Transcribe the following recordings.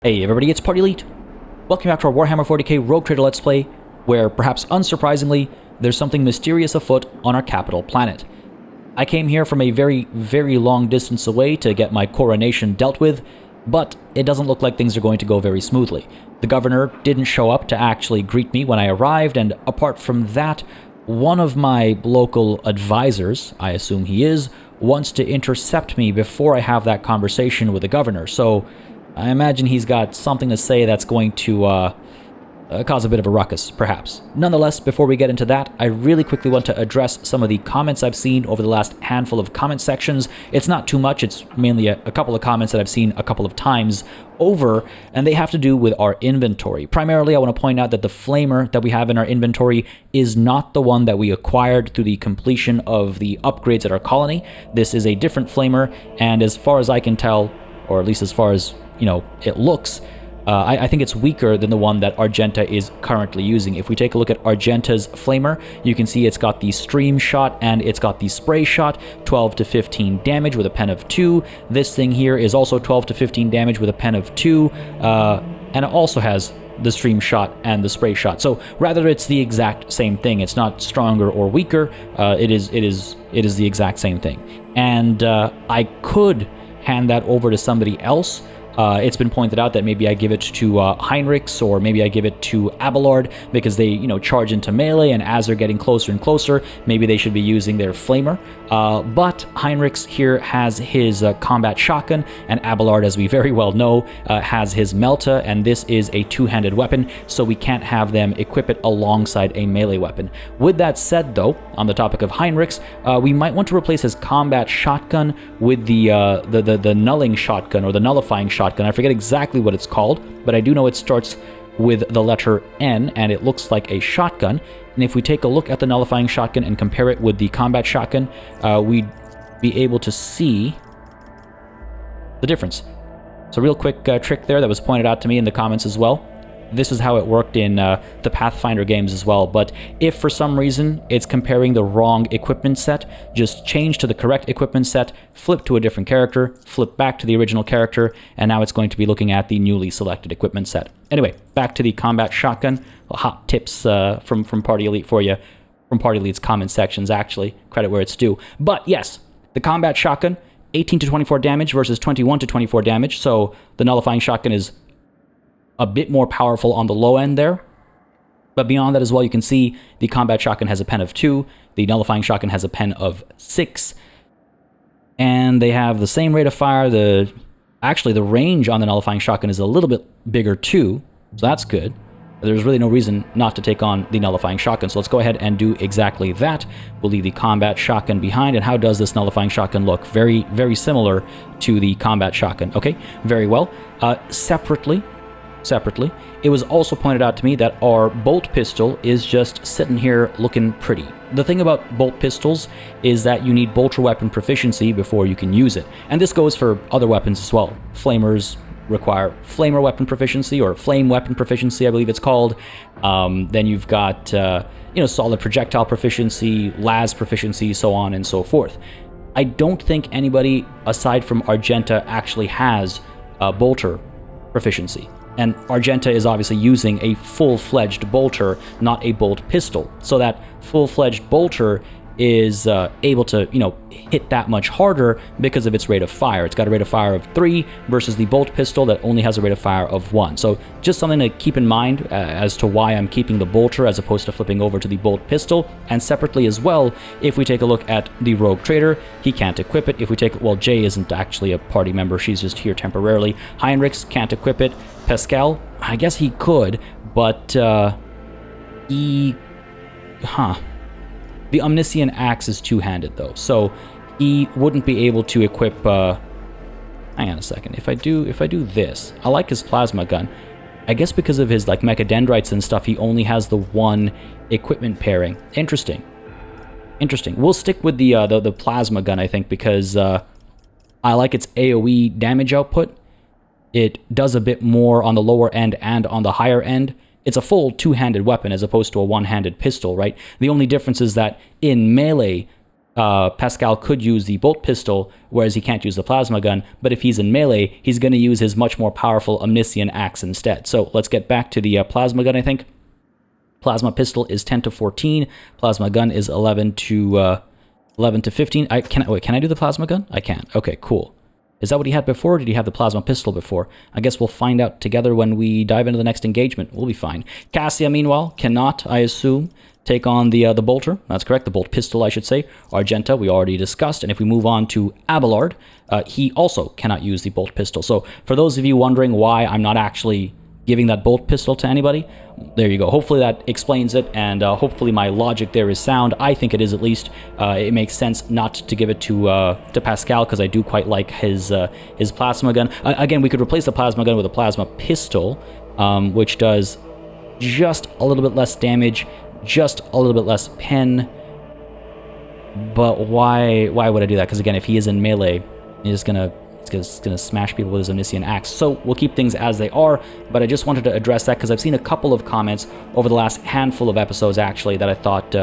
Hey everybody, it's Party Elite. Welcome back to our Warhammer 40K Rogue Trader Let's Play, where, perhaps unsurprisingly, there's something mysterious afoot on our capital planet. I came here from a very, very long distance away to get my coronation dealt with, but it doesn't look like things are going to go very smoothly. The governor didn't show up to actually greet me when I arrived, and apart from that, one of my local advisors, I assume he is, wants to intercept me before I have that conversation with the governor, so I imagine he's got something to say that's going to cause a bit of a ruckus, perhaps. Nonetheless, before we get into that, I really quickly want to address some of the comments I've seen over the last handful of comment sections. It's not too much, it's mainly a couple of comments that I've seen a couple of times over, and they have to do with our inventory. Primarily, I want to point out that the flamer that we have in our inventory is not the one that we acquired through the completion of the upgrades at our colony. This is a different flamer, and as far as I can tell, or at least as far as it looks, I think it's weaker than the one that Argenta is currently using. If we take a look at Argenta's flamer, you can see it's got the stream shot and it's got the spray shot, 12 to 15 damage with a pen of 2. This thing here is also 12 to 15 damage with a pen of 2, and it also has the stream shot and the spray shot. So rather, it's the exact same thing. It's not stronger or weaker. It is the exact same thing. And I could hand that over to somebody else. It's been pointed out that maybe I give it to Heinrichs, or maybe I give it to Abelard, because they, charge into melee, and as they're getting closer and closer, maybe they should be using their flamer. But Heinrichs here has his combat shotgun, and Abelard, as we very well know, has his melta, and this is a two-handed weapon, so we can't have them equip it alongside a melee weapon. With that said, though, on the topic of Heinrichs, we might want to replace his combat shotgun with the nulling shotgun, or the nullifying shotgun. I forget exactly what it's called, but I do know it starts with the letter N, and it looks like a shotgun. And if we take a look at the nullifying shotgun and compare it with the combat shotgun, we'd be able to see the difference. So real quick trick there that was pointed out to me in the comments as well. This is how it worked in the Pathfinder games as well, but if for some reason it's comparing the wrong equipment set, just change to the correct equipment set, flip to a different character, flip back to the original character, and now it's going to be looking at the newly selected equipment set. Anyway, back to the combat shotgun. Hot tips from Party Elite for you, from Party Elite's comment sections, actually. Credit where it's due. But yes, the combat shotgun, 18 to 24 damage versus 21 to 24 damage, so the nullifying shotgun is a bit more powerful on the low end there. But beyond that as well, you can see the combat shotgun has a pen of 2, the nullifying shotgun has a pen of 6, and they have the same rate of fire. Actually, the range on the nullifying shotgun is a little bit bigger too, so that's good. There's really no reason not to take on the nullifying shotgun, so let's go ahead and do exactly that. We'll leave the combat shotgun behind, and how does this nullifying shotgun look? Very, very similar to the combat shotgun. Okay, very well. Separately, it was also pointed out to me that our bolt pistol is just sitting here looking pretty. The thing about bolt pistols is that you need bolter weapon proficiency before you can use it. And this goes for other weapons as well. Flamers require flamer weapon proficiency, or flame weapon proficiency, I believe it's called. Then you've got, solid projectile proficiency, las proficiency, so on and so forth. I don't think anybody aside from Argenta actually has bolter proficiency. And Argenta is obviously using a full-fledged bolter, not a bolt pistol. So that full-fledged bolter is able to, hit that much harder because of its rate of fire. It's got a rate of fire of 3 versus the bolt pistol that only has a rate of fire of 1. So just something to keep in mind as to why I'm keeping the bolter as opposed to flipping over to the bolt pistol. And separately as well, if we take a look at the Rogue Trader, he can't equip it. If we take, well, Jay isn't actually a party member, she's just here temporarily. Heinrichs can't equip it. Pascal, I guess he could, but the Omniscient Axe is two-handed though, so he wouldn't be able to equip. Hang on a second. If I do this, I like his plasma gun. I guess because of his mechadendrites and stuff, he only has the one equipment pairing. Interesting. We'll stick with the plasma gun, I think, because I like its AOE damage output. It does a bit more on the lower end and on the higher end. It's a full two-handed weapon as opposed to a one-handed pistol, right? The only difference is that in melee, Pascal could use the bolt pistol, whereas he can't use the plasma gun. But if he's in melee, he's going to use his much more powerful omniscient axe instead. So let's get back to the plasma gun, I think. Plasma pistol is 10 to 14. Plasma gun is 11 to 15. Can I do the plasma gun? I can. Okay, cool. Is that what he had before, or did he have the plasma pistol before? I guess we'll find out together when we dive into the next engagement. We'll be fine. Cassia, meanwhile, cannot, I assume, take on the bolter. That's correct, the bolt pistol, I should say. Argenta, we already discussed. And if we move on to Abelard, he also cannot use the bolt pistol. So for those of you wondering why I'm not actually giving that bolt pistol to anybody, there you go. Hopefully that explains it, and hopefully my logic there is sound. I think it is, at least. It makes sense not to give it to Pascal, because I do quite like his plasma gun. Again, we could replace the plasma gun with a plasma pistol, which does just a little bit less damage, just a little bit less pen. But why would I do that? Because again, if he is in melee, he's gonna smash people with his omniscient axe. So we'll keep things as they are, but I just wanted to address that because I've seen a couple of comments over the last handful of episodes, actually, that I thought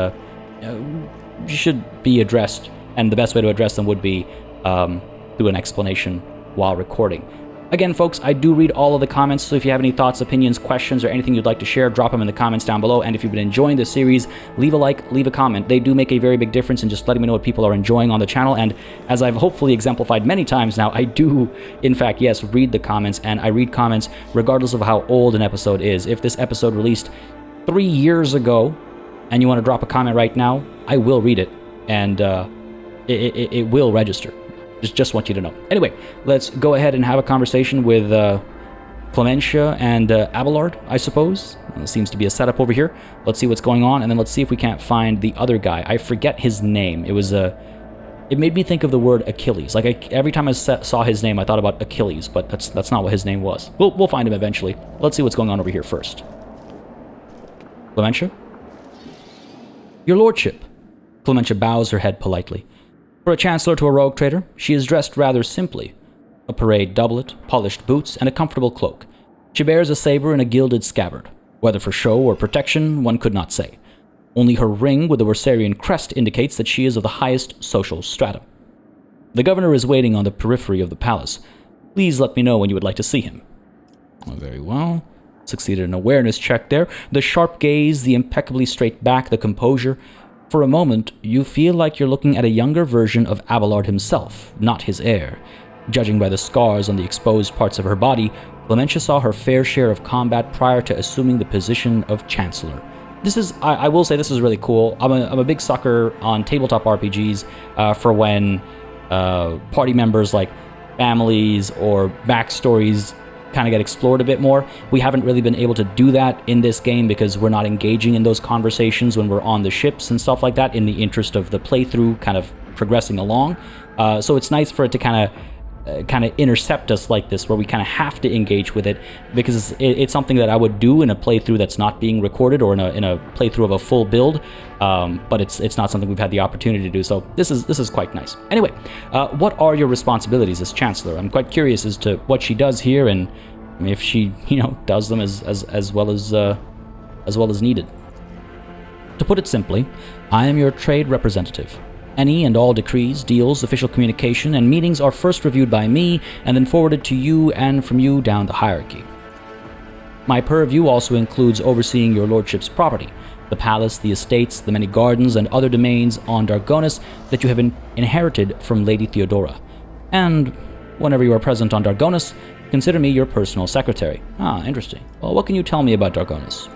should be addressed, and the best way to address them would be through an explanation while recording. Again, folks, I do read all of the comments, so if you have any thoughts, opinions, questions, or anything you'd like to share, drop them in the comments down below. And if you've been enjoying this series, leave a like, leave a comment. They do make a very big difference in just letting me know what people are enjoying on the channel. And as I've hopefully exemplified many times now, I do, in fact, yes, read the comments, and I read comments regardless of how old an episode is. If this episode released 3 years ago, and you want to drop a comment right now, I will read it, and it will register. Just want you to know. Anyway, let's go ahead and have a conversation with Clementia and Abelard, I suppose. Seems to be a setup over here. Let's see what's going on, and then let's see if we can't find the other guy. I forget his name. It was it made me think of the word Achilles. Like, every time I saw his name, I thought about Achilles, but that's not what his name was. We'll find him eventually. Let's see what's going on over here first. Clementia? Your lordship. Clementia bows her head politely. For a chancellor to a rogue trader, she is dressed rather simply. A parade doublet, polished boots, and a comfortable cloak. She bears a saber in a gilded scabbard. Whether for show or protection, one could not say. Only her ring with the Worsarian crest indicates that she is of the highest social stratum. The governor is waiting on the periphery of the palace. Please let me know when you would like to see him. Oh, very well. Succeeded an awareness check there. The sharp gaze, the impeccably straight back, the composure. For a moment, you feel like you're looking at a younger version of Abelard himself, not his heir. Judging by the scars on the exposed parts of her body, Clementia saw her fair share of combat prior to assuming the position of Chancellor. This is, I will say, this is really cool. I'm a big sucker on tabletop RPGs for when party members, like families or backstories, kind of get explored a bit more. We haven't really been able to do that in this game because we're not engaging in those conversations when we're on the ships and stuff like that, in the interest of the playthrough kind of progressing along. So it's nice for it to kind of intercept us like this, where we kind of have to engage with it, because it's something that I would do in a playthrough that's not being recorded, or in a playthrough of a full build, but it's not something we've had the opportunity to do. So this is quite nice. Anyway, what are your responsibilities as Chancellor? I'm quite curious as to what she does here, and if she does them as well as needed. To put it simply, I am your trade representative. Any and all decrees, deals, official communication, and meetings are first reviewed by me and then forwarded to you and from you down the hierarchy. My purview also includes overseeing your lordship's property, the palace, the estates, the many gardens, and other domains on Dargonus that you have inherited from Lady Theodora. And whenever you are present on Dargonus, consider me your personal secretary. Ah, interesting. Well, what can you tell me about Dargonus?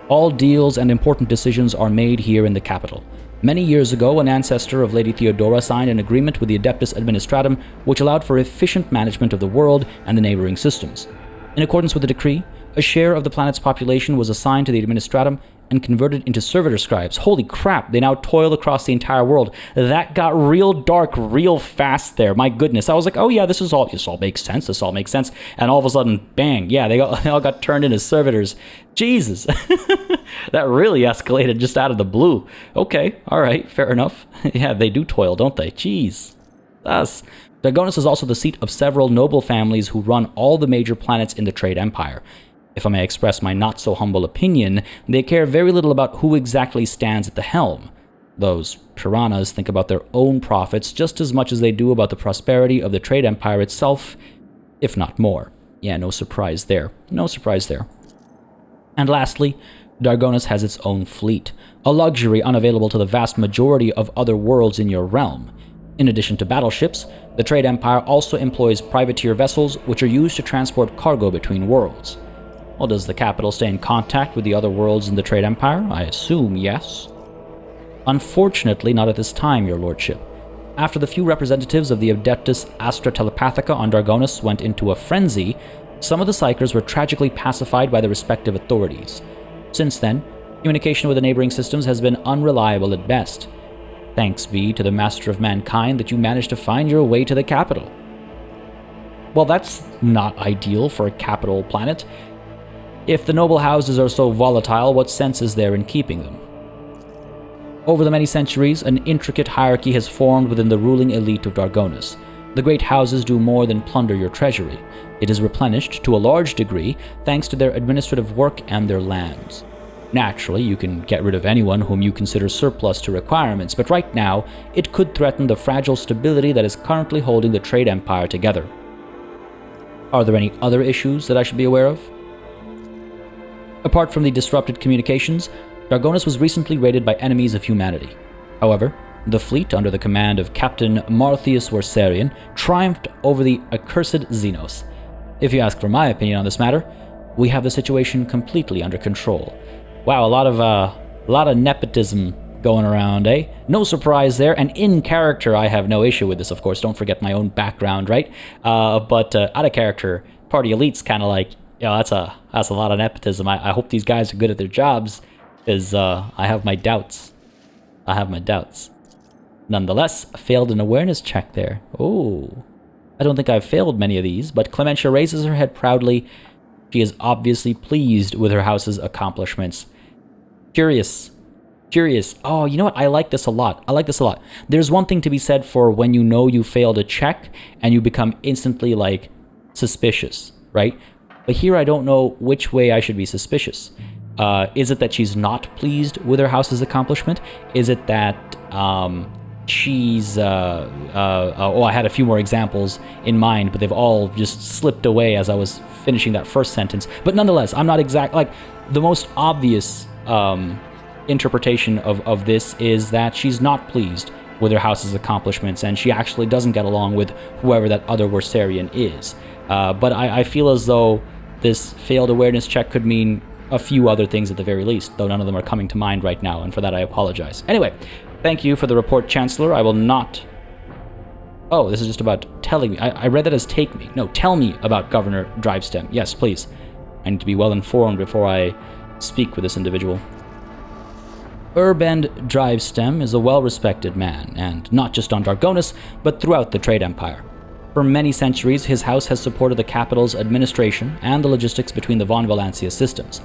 All deals and important decisions are made here in the capital. Many years ago, an ancestor of Lady Theodora signed an agreement with the Adeptus Administratum which allowed for efficient management of the world and the neighboring systems. In accordance with the decree, a share of the planet's population was assigned to the Administratum and converted into servitor scribes. Holy crap, they now toil across the entire world. That got real dark real fast there. My goodness. I was like, oh yeah, this all makes sense. This all makes sense. And all of a sudden, bang, yeah, they all got turned into servitors. Jesus. That really escalated just out of the blue. Okay, all right, fair enough. Yeah, they do toil, don't they? Jeez. Thus, Dargonus is also the seat of several noble families who run all the major planets in the Trade Empire. If I may express my not-so-humble opinion, they care very little about who exactly stands at the helm. Those piranhas think about their own profits just as much as they do about the prosperity of the trade empire itself, if not more. Yeah, no surprise there. No surprise there. And lastly, Dargonus has its own fleet, a luxury unavailable to the vast majority of other worlds in your realm. In addition to battleships, the Trade Empire also employs privateer vessels which are used to transport cargo between worlds. Well, does the capital stay in contact with the other worlds in the Trade Empire? I assume yes. Unfortunately, not at this time, your lordship. After the few representatives of the Adeptus Astra Telepathica on Dargonus went into a frenzy, some of the Psychers were tragically pacified by the respective authorities. Since then, communication with the neighboring systems has been unreliable at best. Thanks be to the Master of Mankind that you managed to find your way to the capital. Well, that's not ideal for a capital planet. If the noble houses are so volatile, what sense is there in keeping them? Over the many centuries, an intricate hierarchy has formed within the ruling elite of Dargonus. The great houses do more than plunder your treasury. It is replenished to a large degree thanks to their administrative work and their lands. Naturally, you can get rid of anyone whom you consider surplus to requirements, but right now, it could threaten the fragile stability that is currently holding the trade empire together. Are there any other issues that I should be aware of? Apart from the disrupted communications, Dargonus was recently raided by enemies of humanity. However, the fleet, under the command of Captain Marthius Warsarian, triumphed over the accursed Xenos. If you ask for my opinion on this matter, we have the situation completely under control. Wow, a lot of nepotism going around, eh? No surprise there, and in character, I have no issue with this, of course. Don't forget my own background, right? But out of character, Party Elite's kind of like, that's a lot of nepotism. I hope these guys are good at their jobs, because I have my doubts. Nonetheless, failed an awareness check there. Oh, I don't think I've failed many of these, but Clementia raises her head proudly. She is obviously pleased with her house's accomplishments. Curious. Oh, you know what? I like this a lot. There's one thing to be said for when you know you failed a check and you become instantly, like, suspicious, right? But here I don't know which way I should be suspicious. Is it that she's not pleased with her house's accomplishment? Is it that she's... I had a few more examples in mind, but they've all just slipped away as I was finishing that first sentence. But nonetheless, I'm not exact... Like, the most obvious interpretation of this is that she's not pleased with her house's accomplishments, and she actually doesn't get along with whoever that other Warsarian is. But I feel as though this failed awareness check could mean a few other things at the very least, though none of them are coming to mind right now, and for that I apologize. Anyway, thank you for the report, Chancellor. I will not... Oh, this is just about telling me. I read that as take me. No, tell me about Governor Drivestem. Yes, please. I need to be well informed before I speak with this individual. Urbend Drivestem is a well-respected man, and not just on Dargonus, but throughout the Trade Empire. For many centuries, his house has supported the capital's administration and the logistics between the Von Valancia systems.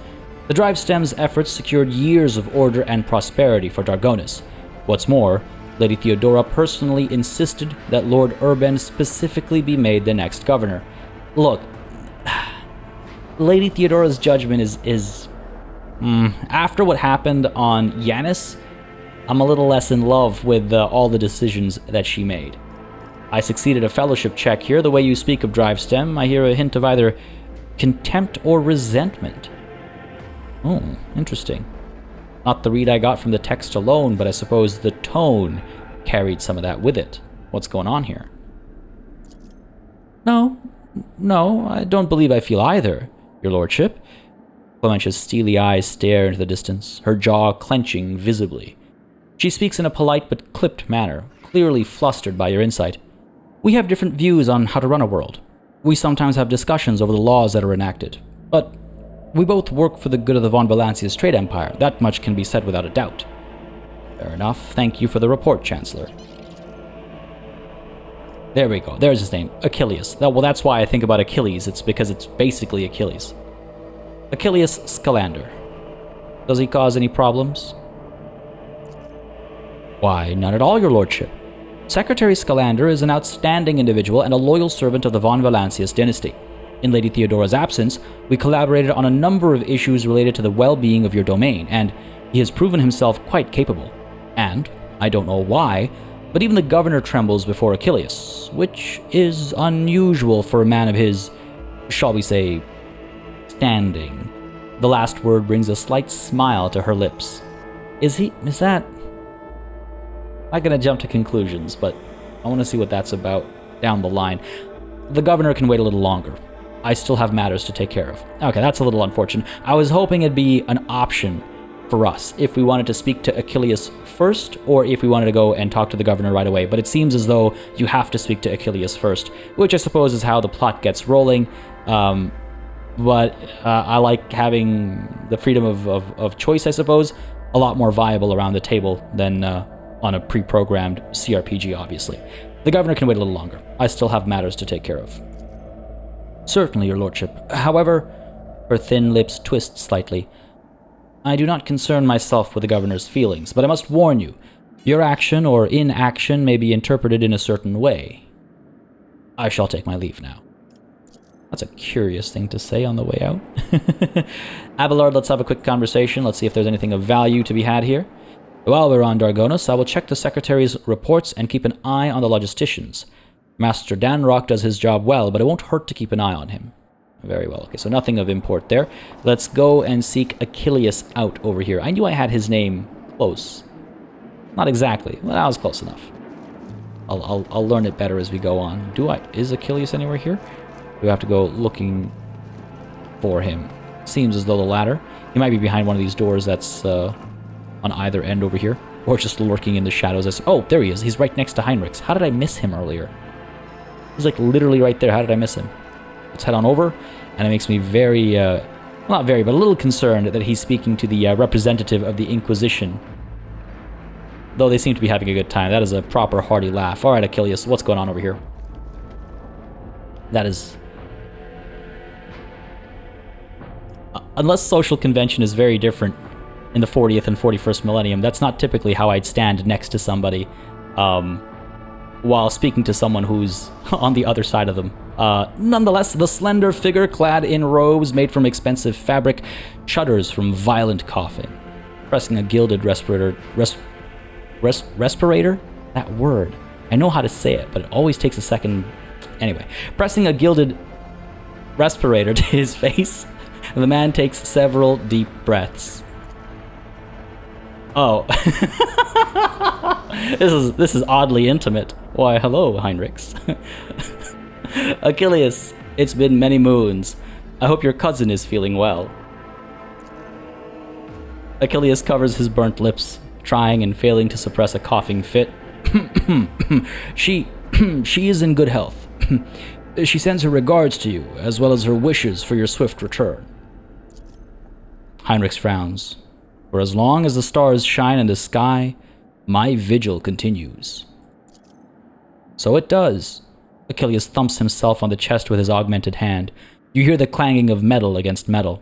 The Drivestem's efforts secured years of order and prosperity for Dargonus. What's more, Lady Theodora personally insisted that Lord Urbend specifically be made the next governor. Look, Lady Theodora's judgment is after what happened on Yanis, I'm a little less in love with all the decisions that she made. I succeeded a fellowship check here. The way you speak of Drivestem, I hear a hint of either contempt or resentment. Oh, interesting. Not the read I got from the text alone, but I suppose the tone carried some of that with it. What's going on here? No, I don't believe I feel either, your lordship. Clementia's steely eyes stare into the distance, her jaw clenching visibly. She speaks in a polite but clipped manner, clearly flustered by your insight. We have different views on how to run a world. We sometimes have discussions over the laws that are enacted. But we both work for the good of the Von Valancia's trade empire. That much can be said without a doubt. Fair enough. Thank you for the report, Chancellor. There we go. There's his name. Achilleas. Well, that's why I think about Achilles. It's because it's basically Achilles. Achilleas Scalander. Does he cause any problems? Why, none at all, your lordship. Secretary Scalander is an outstanding individual and a loyal servant of the Von Valancius dynasty. In Lady Theodora's absence, we collaborated on a number of issues related to the well-being of your domain, and he has proven himself quite capable. And, I don't know why, but even the governor trembles before Achilleas, which is unusual for a man of his, shall we say, standing. The last word brings a slight smile to her lips. Is that... I'm not gonna jump to conclusions, but I want to see what that's about down the line. The governor can wait a little longer. I still have matters to take care of. Okay, that's a little unfortunate. I was hoping it'd be an option for us if we wanted to speak to Achilleas first, or if we wanted to go and talk to the governor right away. But it seems as though you have to speak to Achilleas first, which I suppose is how the plot gets rolling. But I like having the freedom of choice, I suppose, a lot more viable around the table than on a pre-programmed cRPG, obviously. The governor can wait a little longer. I still have matters to take care of. Certainly, your lordship. However, her thin lips twist slightly. I do not concern myself with the governor's feelings, but I must warn you, your action or inaction may be interpreted in a certain way. I shall take my leave now. That's a curious thing to say on the way out. Abelard, let's have a quick conversation. Let's see if there's anything of value to be had here. While we're on Dargonus, I will check the secretary's reports and keep an eye on the logisticians. Master Danrock does his job well, but it won't hurt to keep an eye on him. Very well. Okay, so nothing of import there. Let's go and seek Achilleas out over here. I knew I had his name close. Not exactly, but that was close enough. I'll learn it better as we go on. Is Achilleas anywhere here? Do I have to go looking for him? Seems as though the latter. He might be behind one of these doors that's on either end over here, or just lurking in the shadows. Oh, there he is. He's right next to Heinrichs. How did I miss him earlier? He's like literally right there. How did I miss him? Let's head on over, and it makes me very, not very, but a little concerned that he's speaking to the representative of the Inquisition. Though they seem to be having a good time. That is a proper hearty laugh. All right, Achilleas, what's going on over here? That is... unless social convention is very different in the 40th and 41st millennium, that's not typically how I'd stand next to somebody while speaking to someone who's on the other side of them. Nonetheless, the slender figure clad in robes made from expensive fabric shudders from violent coughing. Pressing a gilded respirator... respirator? That word. I know how to say it, but it always takes a second... Anyway, pressing a gilded respirator to his face, the man takes several deep breaths. Oh. This is oddly intimate. Why, hello, Heinrichs. Achilleas, it's been many moons. I hope your cousin is feeling well. Achilleas covers his burnt lips, trying and failing to suppress a coughing fit. She is in good health. She sends her regards to you, as well as her wishes for your swift return. Heinrichs frowns. For as long as the stars shine in the sky, my vigil continues. So it does. Achilleas thumps himself on the chest with his augmented hand. You hear the clanging of metal against metal.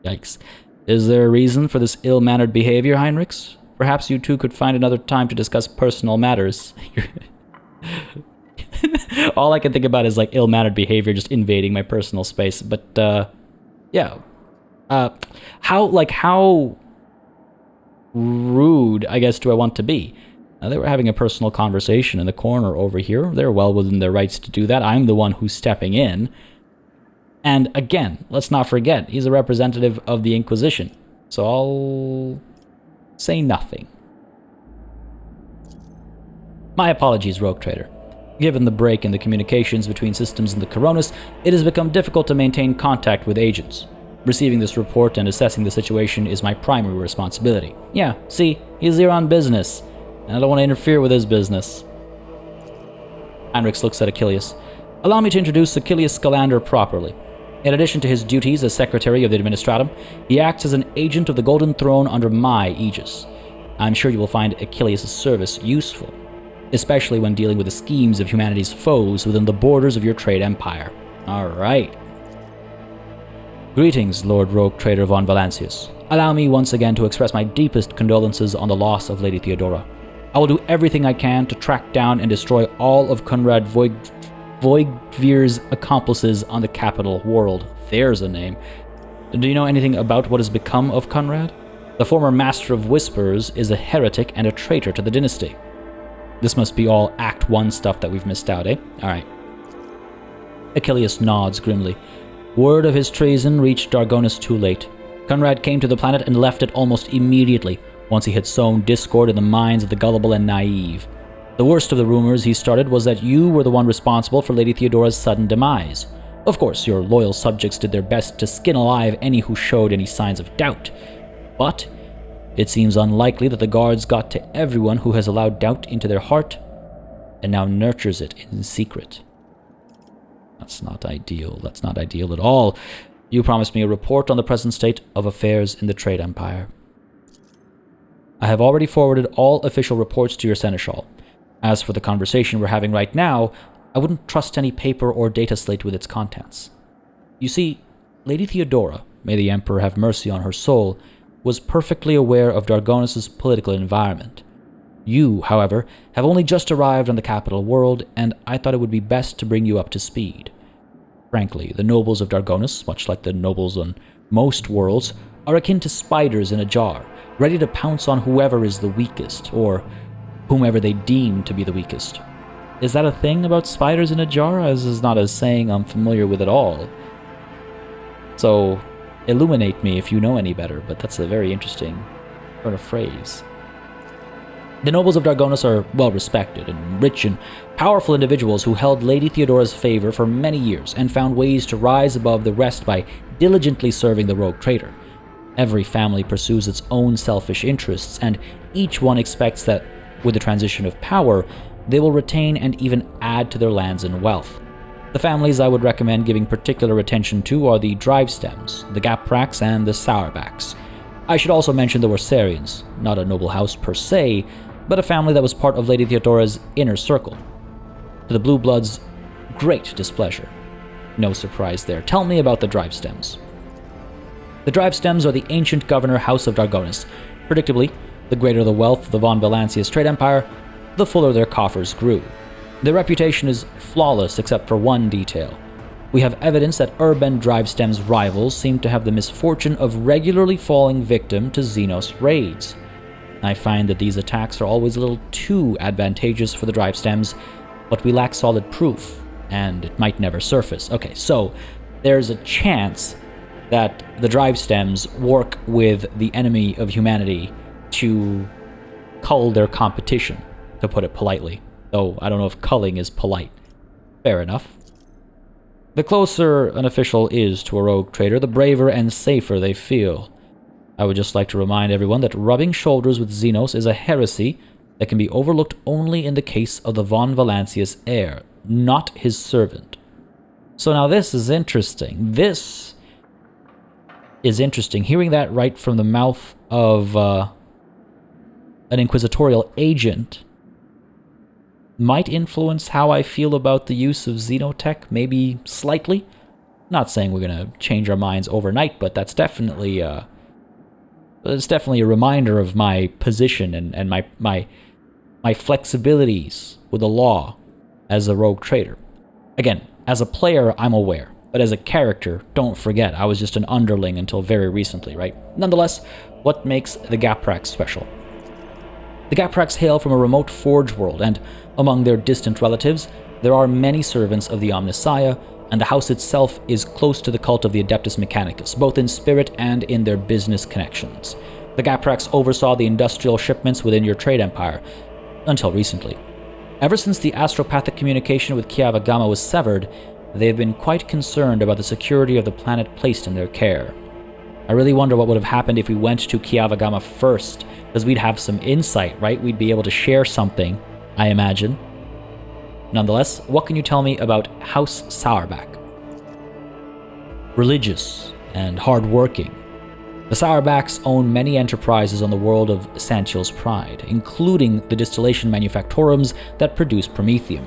Yikes. Is there a reason for this ill-mannered behavior, Heinrichs? Perhaps you two could find another time to discuss personal matters. All I can think about is like ill-mannered behavior just invading my personal space. But, yeah. How rude, I guess, do I want to be? They were having a personal conversation in the corner over here. They're well within their rights to do that. I'm the one who's stepping in. And again, let's not forget, he's a representative of the Inquisition. So I'll say nothing. My apologies, Rogue Trader. Given the break in the communications between systems in the Coronis, it has become difficult to maintain contact with agents. Receiving this report and assessing the situation is my primary responsibility. Yeah, see, he's here on business, and I don't want to interfere with his business. Heinrichs looks at Achilleas. Allow me to introduce Achilleas Scalander properly. In addition to his duties as Secretary of the Administratum, he acts as an agent of the Golden Throne under my aegis. I'm sure you will find Achilleas' service useful, especially when dealing with the schemes of humanity's foes within the borders of your trade empire. Alright. Greetings, Lord Rogue Trader von Valancius. Allow me once again to express my deepest condolences on the loss of Lady Theodora. I will do everything I can to track down and destroy all of Conrad Voigtvir's accomplices on the capital world. There's a name. Do you know anything about what has become of Conrad? The former Master of Whispers is a heretic and a traitor to the dynasty. This must be all Act 1 stuff that we've missed out, eh? Alright. Achilleas nods grimly. Word of his treason reached Dargonus too late. Conrad came to the planet and left it almost immediately, once he had sown discord in the minds of the gullible and naive. The worst of the rumors he started was that you were the one responsible for Lady Theodora's sudden demise. Of course, your loyal subjects did their best to skin alive any who showed any signs of doubt. But it seems unlikely that the guards got to everyone who has allowed doubt into their heart and now nurtures it in secret. That's not ideal. That's not ideal at all. You promised me a report on the present state of affairs in the Trade Empire. I have already forwarded all official reports to your seneschal. As for the conversation we're having right now, I wouldn't trust any paper or data slate with its contents. You see, Lady Theodora, may the Emperor have mercy on her soul, was perfectly aware of Dargonus' political environment. You, however, have only just arrived on the capital world, and I thought it would be best to bring you up to speed. Frankly, the nobles of Dargonus, much like the nobles on most worlds, are akin to spiders in a jar, ready to pounce on whoever is the weakest, or whomever they deem to be the weakest. Is that a thing about spiders in a jar? This is not a saying I'm familiar with at all. So, illuminate me if you know any better, but that's a very interesting sort of phrase. The nobles of Dargonus are well-respected and rich and powerful individuals who held Lady Theodora's favor for many years and found ways to rise above the rest by diligently serving the rogue traitor. Every family pursues its own selfish interests, and each one expects that, with the transition of power, they will retain and even add to their lands and wealth. The families I would recommend giving particular attention to are the Drivestems, the Gapraks, and the Sourbacks. I should also mention the Worsarians, not a noble house per se, but a family that was part of Lady Theodora's inner circle. To the Blue Bloods' great displeasure. No surprise there. Tell me about the Drivestems. The Drivestems are the ancient governor house of Dargonus. Predictably, the greater the wealth of the von Valancius trade empire, the fuller their coffers grew. Their reputation is flawless except for one detail. We have evidence that urban Drivestem's rivals seem to have the misfortune of regularly falling victim to Xenos raids. I find that these attacks are always a little too advantageous for the Drivestems, but we lack solid proof, and it might never surface. Okay, so there's a chance that the Drivestems work with the enemy of humanity to cull their competition, to put it politely. Though I don't know if culling is polite. Fair enough. The closer an official is to a rogue trader, the braver and safer they feel. I would just like to remind everyone that rubbing shoulders with Xenos is a heresy that can be overlooked only in the case of the von Valancius heir, not his servant. So now this is interesting. This is interesting. Hearing that right from the mouth of an inquisitorial agent might influence how I feel about the use of xenotech, maybe slightly. Not saying we're going to change our minds overnight, but that's definitely a reminder of my position and my flexibilities with the law as a rogue trader. Again, as a player, I'm aware, but as a character, don't forget, I was just an underling until very recently, right? Nonetheless, what makes the Gapraks special? The Gapraks hail from a remote forge world, and among their distant relatives, there are many servants of the Omnissiah, and the house itself is close to the cult of the Adeptus Mechanicus, both in spirit and in their business connections. The Gapraks oversaw the industrial shipments within your trade empire, until recently. Ever since the astropathic communication with Kiavagama was severed, they have been quite concerned about the security of the planet placed in their care. I really wonder what would have happened if we went to Kiavagama first, because we'd have some insight, right? We'd be able to share something, I imagine. Nonetheless, what can you tell me about House Sauerback? Religious and hard-working, the Sauerbacks own many enterprises on the world of Santiel's Pride, including the distillation manufactorums that produce promethium.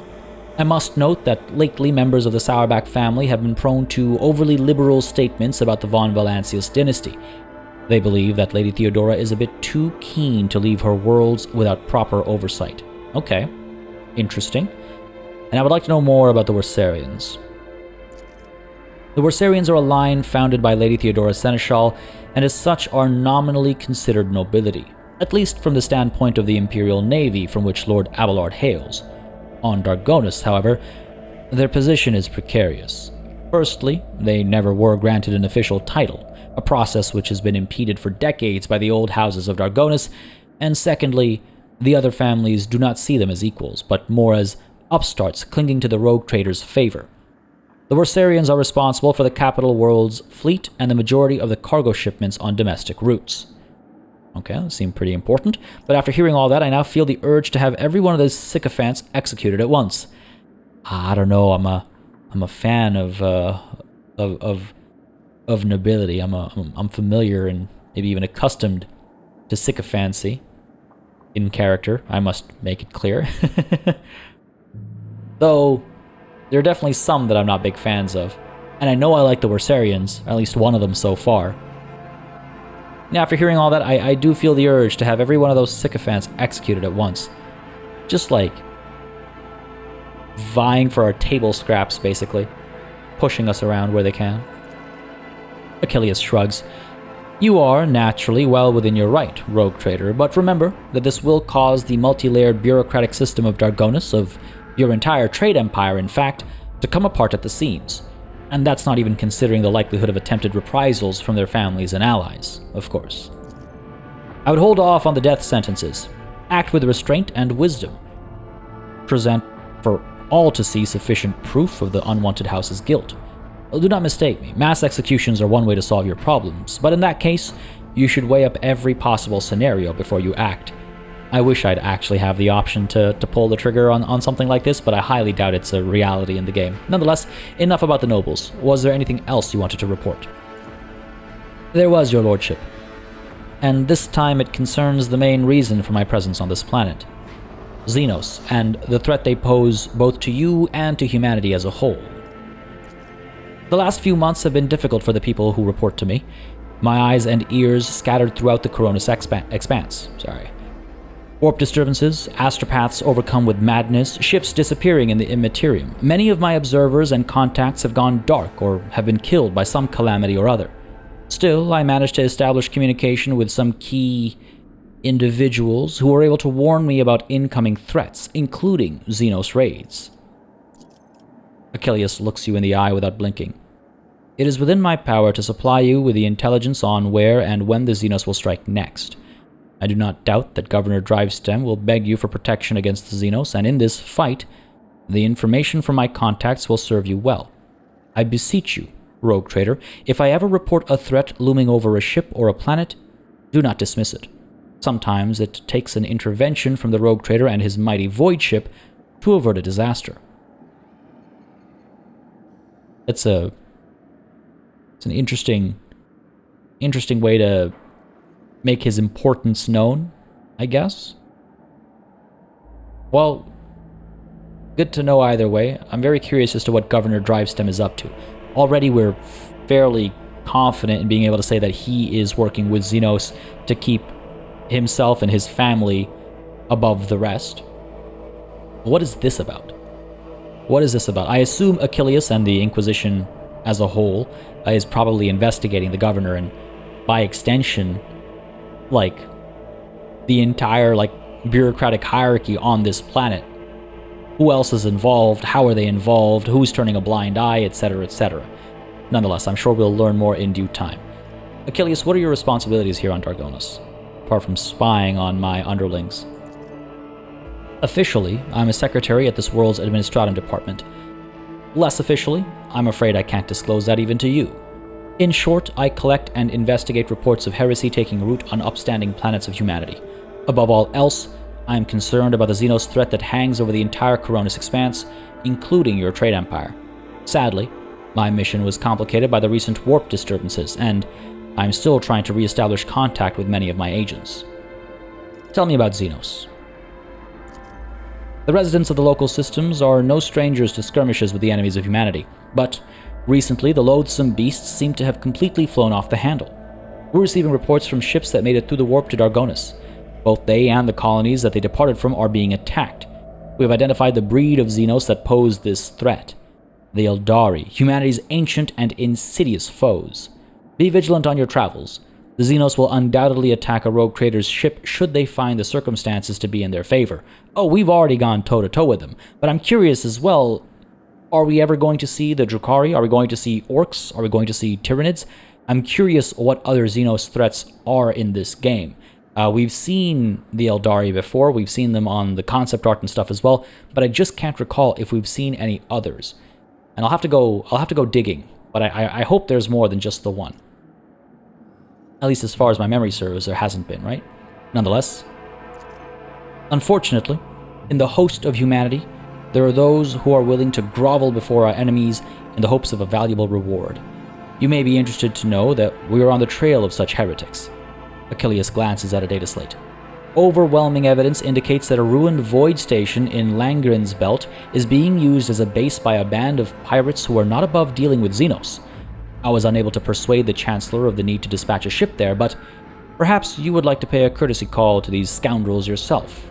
I must note that lately members of the Sauerback family have been prone to overly liberal statements about the von Valancius dynasty. They believe that Lady Theodora is a bit too keen to leave her worlds without proper oversight. Okay, interesting. And I would like to know more about the Worsarians. The Warsarians are a line founded by Lady Theodora Seneschal, and as such are nominally considered nobility, at least from the standpoint of the Imperial Navy from which Lord Abelard hails. On Dargonus, however, their position is precarious. Firstly, they never were granted an official title, a process which has been impeded for decades by the old houses of Dargonus, and secondly, the other families do not see them as equals, but more as upstarts clinging to the rogue trader's favor. The Warsarians are responsible for the capital world's fleet and the majority of the cargo shipments on domestic routes. Okay, that seemed pretty important, but after hearing all that, I now feel the urge to have every one of those sycophants executed at once. I don't know, I'm a fan of nobility. I'm familiar and maybe even accustomed to sycophancy. In character, I must make it clear. Though, there are definitely some that I'm not big fans of. And I know I like the Warsarians, at least one of them so far. Now, after hearing all that, I do feel the urge to have every one of those sycophants executed at once. Just like vying for our table scraps, basically. Pushing us around where they can. Achilleas shrugs. You are, naturally, well within your right, rogue trader, but remember that this will cause the multi-layered bureaucratic system of Dargonus, of your entire trade empire, in fact, to come apart at the seams. And that's not even considering the likelihood of attempted reprisals from their families and allies, of course. I would hold off on the death sentences. Act with restraint and wisdom. Present for all to see sufficient proof of the unwanted house's guilt. Do not mistake me, mass executions are one way to solve your problems, but in that case, you should weigh up every possible scenario before you act. I wish I'd actually have the option to pull the trigger on something like this, but I highly doubt it's a reality in the game. Nonetheless, enough about the nobles. Was there anything else you wanted to report? There was, your lordship. And this time it concerns the main reason for my presence on this planet. Xenos, and the threat they pose both to you and to humanity as a whole. The last few months have been difficult for the people who report to me. My eyes and ears scattered throughout the Coronis expanse. Warp disturbances, astropaths overcome with madness, ships disappearing in the immaterium. Many of my observers and contacts have gone dark or have been killed by some calamity or other. Still, I managed to establish communication with some key individuals who were able to warn me about incoming threats, including Xenos raids. Achilleas looks you in the eye without blinking. It is within my power to supply you with the intelligence on where and when the Xenos will strike next. I do not doubt that Governor Drivestem will beg you for protection against the Xenos, and in this fight, the information from my contacts will serve you well. I beseech you, rogue trader, if I ever report a threat looming over a ship or a planet, do not dismiss it. Sometimes it takes an intervention from the rogue trader and his mighty void ship to avert a disaster. It's an interesting way to make his importance known, I guess. Well, good to know either way. I'm very curious as to what Governor Drivestem is up to. Already we're fairly confident in being able to say that he is working with Xenos to keep himself and his family above the rest. What is this about? What is this about? I assume Achilleas and the Inquisition as a whole is probably investigating the governor, and by extension, the entire, bureaucratic hierarchy on this planet. Who else is involved? How are they involved? Who's turning a blind eye? Etc., etc. Nonetheless, I'm sure we'll learn more in due time. Achilleas, what are your responsibilities here on Dargonus, apart from spying on my underlings? Officially, I'm a secretary at this world's administratum department. Less officially, I'm afraid I can't disclose that even to you. In short, I collect and investigate reports of heresy taking root on upstanding planets of humanity. Above all else, I am concerned about the Xenos threat that hangs over the entire Coronis expanse, including your trade empire. Sadly, my mission was complicated by the recent warp disturbances, and I'm still trying to re-establish contact with many of my agents. Tell me about Xenos. The residents of the local systems are no strangers to skirmishes with the enemies of humanity, but recently the loathsome beasts seem to have completely flown off the handle. We're receiving reports from ships that made it through the warp to Dargonus. Both they and the colonies that they departed from are being attacked. We have identified the breed of Xenos that pose this threat. The Eldari, humanity's ancient and insidious foes. Be vigilant on your travels. The Xenos will undoubtedly attack a rogue trader's ship should they find the circumstances to be in their favor. Oh, we've already gone toe-to-toe with them, but I'm curious as well, are we ever going to see the Drukhari? Are we going to see orcs? Are we going to see Tyranids? I'm curious what other Xenos threats are in this game. We've seen the Eldari before, we've seen them on the concept art and stuff as well, but I just can't recall if we've seen any others. And I'll have to go digging, but I hope there's more than just the one. At least as far as my memory serves, there hasn't been, right? Nonetheless, unfortunately, in the host of humanity, there are those who are willing to grovel before our enemies in the hopes of a valuable reward. You may be interested to know that we are on the trail of such heretics. Achilleas glances at a data slate. Overwhelming evidence indicates that a ruined void station in Langren's belt is being used as a base by a band of pirates who are not above dealing with Xenos. I was unable to persuade the Chancellor of the need to dispatch a ship there, but perhaps you would like to pay a courtesy call to these scoundrels yourself.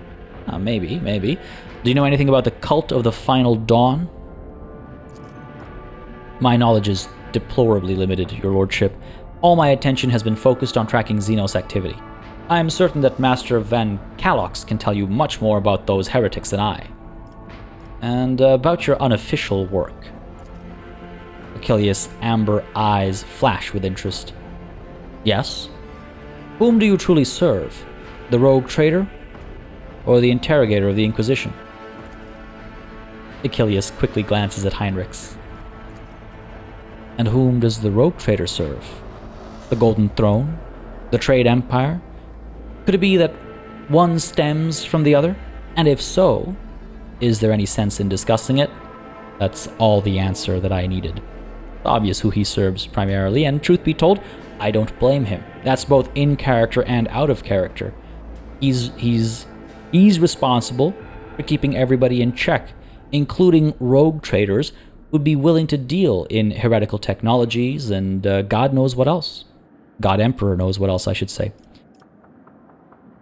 Maybe. Do you know anything about the Cult of the Final Dawn? My knowledge is deplorably limited, your lordship. All my attention has been focused on tracking Xenos activity. I am certain that Master Van Calox can tell you much more about those heretics than I. And about your unofficial work. Achilleas' amber eyes flash with interest. Yes? Whom do you truly serve? The rogue trader? Or the interrogator of the Inquisition? Achilleas quickly glances at Heinrichs. And whom does the rogue trader serve? The Golden Throne? The Trade Empire? Could it be that one stems from the other? And if so, is there any sense in discussing it? That's all the answer that I needed. It's obvious who he serves primarily, and truth be told, I don't blame him. That's both in character and out of character. He's responsible for keeping everybody in check, including rogue traders who'd be willing to deal in heretical technologies and God knows what else. God Emperor knows what else, I should say.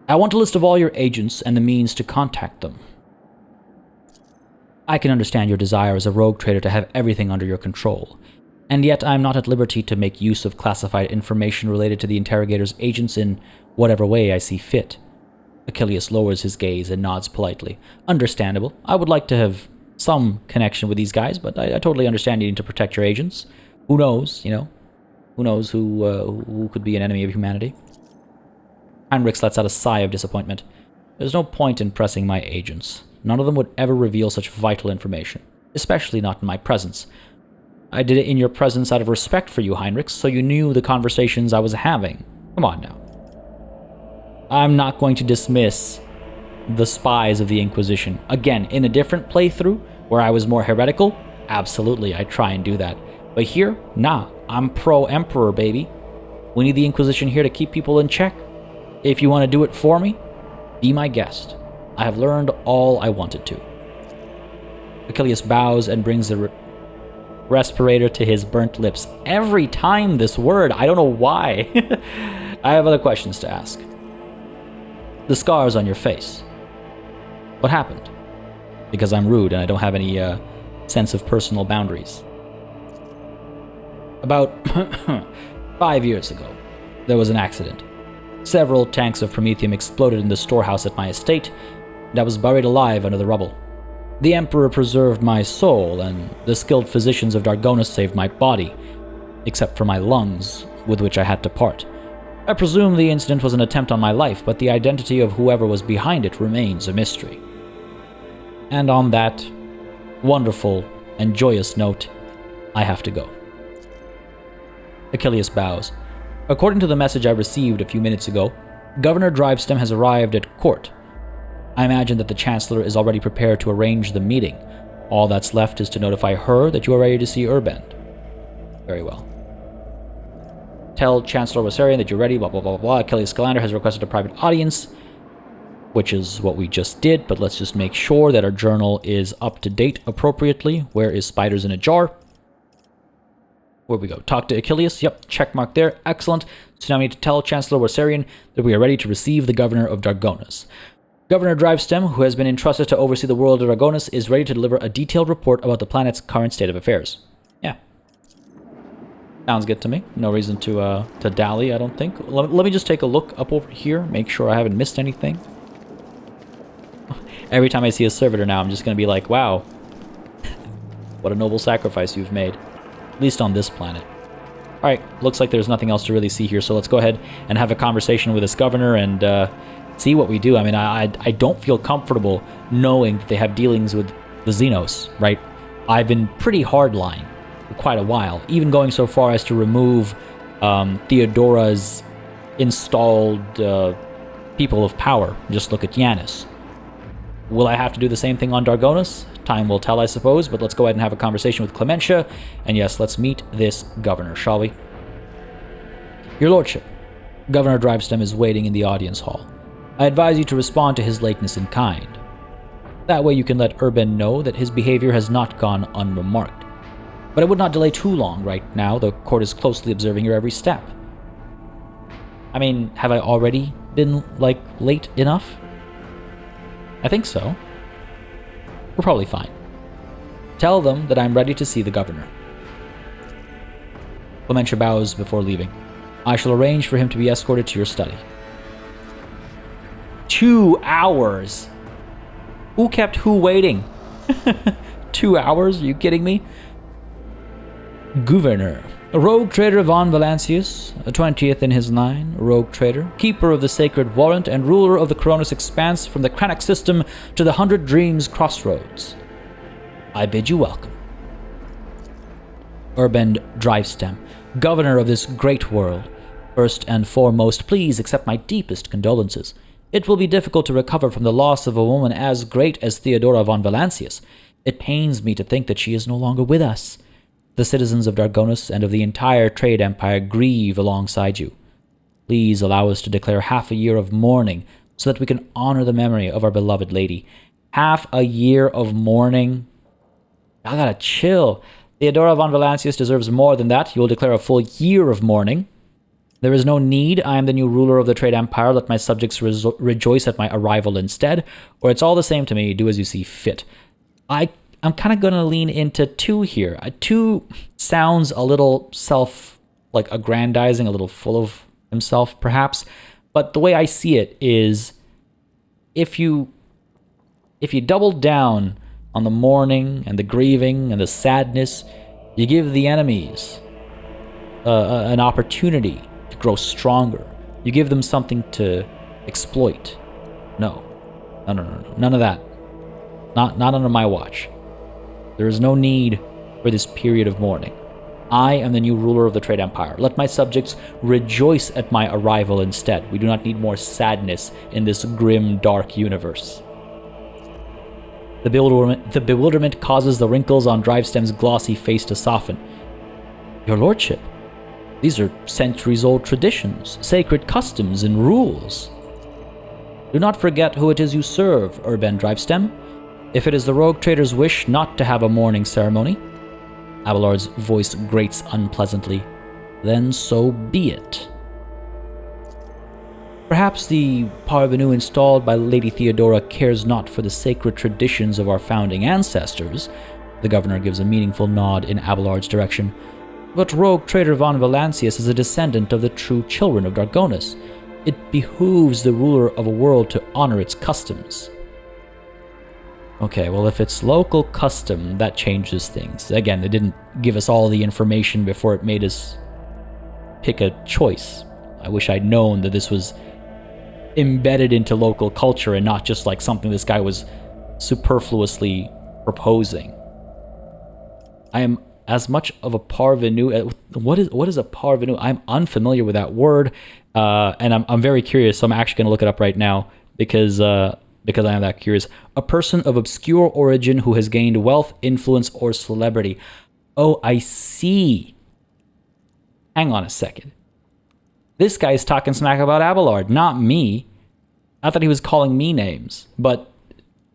I want a list of all your agents and the means to contact them. I can understand your desire as a rogue trader to have everything under your control, and yet I am not at liberty to make use of classified information related to the interrogator's agents in whatever way I see fit. Achilleas lowers his gaze and nods politely. Understandable. I would like to have some connection with these guys, but I totally understand needing to protect your agents. Who knows, Who knows who could be an enemy of humanity? Heinrichs lets out a sigh of disappointment. There's no point in pressing my agents. None of them would ever reveal such vital information, especially not in my presence. I did it in your presence out of respect for you, Heinrichs, so you knew the conversations I was having. Come on now. I'm not going to dismiss the spies of the Inquisition. Again, in a different playthrough, where I was more heretical, absolutely, I try and do that. But here, nah, I'm pro-Emperor, baby. We need the Inquisition here to keep people in check. If you want to do it for me, be my guest. I have learned all I wanted to. Achilleas bows and brings the respirator to his burnt lips. Every time this word, I don't know why. I have other questions to ask. The scars on your face. What happened? Because I'm rude and I don't have any sense of personal boundaries. About 5 years ago, there was an accident. Several tanks of promethium exploded in the storehouse at my estate, and I was buried alive under the rubble. The Emperor preserved my soul, and the skilled physicians of Dargonus saved my body, except for my lungs, with which I had to part. I presume the incident was an attempt on my life, but the identity of whoever was behind it remains a mystery. And on that wonderful and joyous note, I have to go. Achilleas bows. According to the message I received a few minutes ago, Governor Drivestem has arrived at court. I imagine that the Chancellor is already prepared to arrange the meeting. All that's left is to notify her that you are ready to see Urband. Very well. Tell Chancellor Wasarian that you're ready, blah, blah, blah, blah. Achilleas Scalander has requested a private audience, which is what we just did, but let's just make sure that our journal is up to date appropriately. Where is Spiders in a Jar? Where we go? Talk to Achilleas. Yep, check mark there. Excellent. So now we need to tell Chancellor Wasarian that we are ready to receive the Governor of Dargonus. Governor Drivestem, who has been entrusted to oversee the world of Dargonus, is ready to deliver a detailed report about the planet's current state of affairs. Yeah. Sounds good to me. No reason to dally, I don't think. Let me just take a look up over here, make sure I haven't missed anything. Every time I see a servitor now, I'm just going to be like, wow, what a noble sacrifice you've made. At least on this planet. Alright, looks like there's nothing else to really see here, so let's go ahead and have a conversation with this governor and see what we do. I mean, I don't feel comfortable knowing that they have dealings with the Xenos, right? I've been pretty hardline for quite a while, even going so far as to remove Theodora's installed people of power. Just look at Yanis. Will I have to do the same thing on Dargonus? Time will tell, I suppose, but let's go ahead and have a conversation with Clementia, and yes, let's meet this governor, shall we? Your lordship, Governor Drivestem is waiting in the audience hall. I advise you to respond to his lateness in kind. That way you can let Urban know that his behavior has not gone unremarked. But I would not delay too long right now. The court is closely observing your every step. I mean, have I already been, late enough? I think so. We're probably fine. Tell them that I'm ready to see the governor. Clementia bows before leaving. I shall arrange for him to be escorted to your study. 2 hours? Who kept who waiting? 2 hours? Are you kidding me? Governor. A rogue trader von Valancius, a 20th in his line, a rogue trader, keeper of the sacred warrant, and ruler of the Cronus expanse from the Kranach system to the 100 Dreams crossroads. I bid you welcome. Urban Drivestem, governor of this great world. First and foremost, please accept my deepest condolences. It will be difficult to recover from the loss of a woman as great as Theodora von Valancius. It pains me to think that she is no longer with us. The citizens of Dargonus and of the entire trade empire grieve alongside you. Please allow us to declare half a year of mourning so that we can honor the memory of our beloved lady. Half a year of mourning? I gotta chill. Theodora von Valancius deserves more than that. You will declare a full year of mourning. There is no need. I am the new ruler of the trade empire. Let my subjects rejoice at my arrival instead. Or it's all the same to me. Do as you see fit. I'm kind of going to lean into 2 here. 2 sounds a little aggrandizing, a little full of himself, perhaps. But the way I see it is, if you double down on the mourning and the grieving and the sadness, you give the enemies an opportunity to grow stronger. You give them something to exploit. No. None of that. Not under my watch. There is no need for this period of mourning. I am the new ruler of the trade empire. Let my subjects rejoice at my arrival instead. We do not need more sadness in this grim, dark universe. The bewilderment causes the wrinkles on Drivestem's glossy face to soften. Your lordship, these are centuries-old traditions, sacred customs and rules. Do not forget who it is you serve, Urban Drivestem. If it is the rogue trader's wish not to have a mourning ceremony, Abelard's voice grates unpleasantly, then so be it. Perhaps the parvenu installed by Lady Theodora cares not for the sacred traditions of our founding ancestors. The governor gives a meaningful nod in Abelard's direction. But rogue trader von Valancius is a descendant of the true children of Dargonus. It behooves the ruler of a world to honor its customs. Okay, well, if it's local custom, that changes things. Again, they didn't give us all the information before it made us pick a choice. I wish I'd known that this was embedded into local culture and not just like something this guy was superfluously proposing. I am as much of a parvenu. What is a parvenu? I'm unfamiliar with that word, and I'm very curious. So I'm actually going to look it up right now because I am that curious. A person of obscure origin who has gained wealth, influence, or celebrity. Oh, I see. Hang on a second. This guy's talking smack about Abelard, not me. I thought he was calling me names, but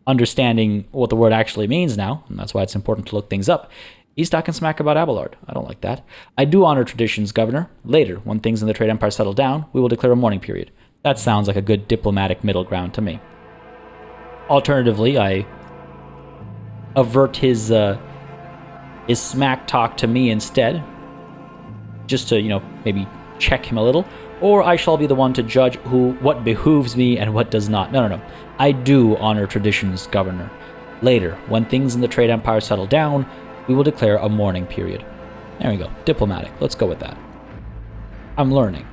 understanding what the word actually means now, and that's why it's important to look things up, he's talking smack about Abelard. I don't like that. I do honor traditions, Governor. Later, when things in the Trade Empire settle down, we will declare a mourning period. That sounds like a good diplomatic middle ground to me. Alternatively, I avert his smack talk to me instead, just to, maybe check him a little, or I shall be the one to judge what behooves me and what does not. No. I do honor traditions, Governor. Later, when things in the trade empire settle down, we will declare a mourning period. There we go. Diplomatic. Let's go with that. I'm learning.